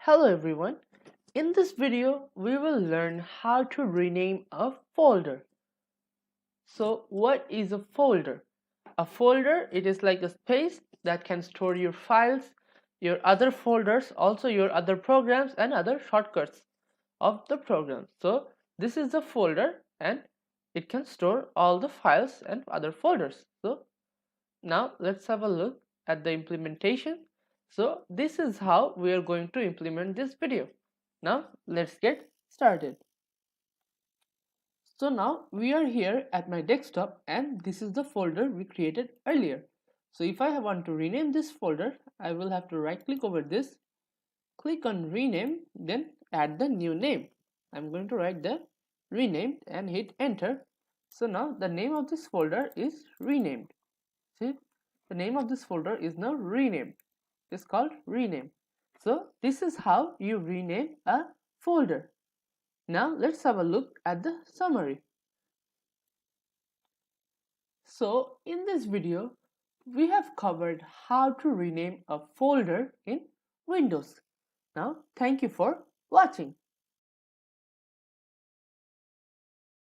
Hello everyone. In this video, we will learn how to rename a folder. So what is a folder? A folder, it is like a space that can store your files, your other folders, also your other programs and other shortcuts of the program. So this is the folder and it can store all the files and other folders. So now let's have a look at the implementation. So this is how we are going to implement this video. Now let's get started. So now we are here at my desktop and this is the folder we created earlier. So if I want to rename this folder, I will have to right click over this, click on rename, then add the new name. I'm going to write the renamed and hit enter. So now the name of this folder is renamed. See, the name of this folder is now renamed. It's called rename. So this is how you rename a folder. Now let's have a look at the summary. So in this video, we have covered how to rename a folder in Windows. Now thank you for watching.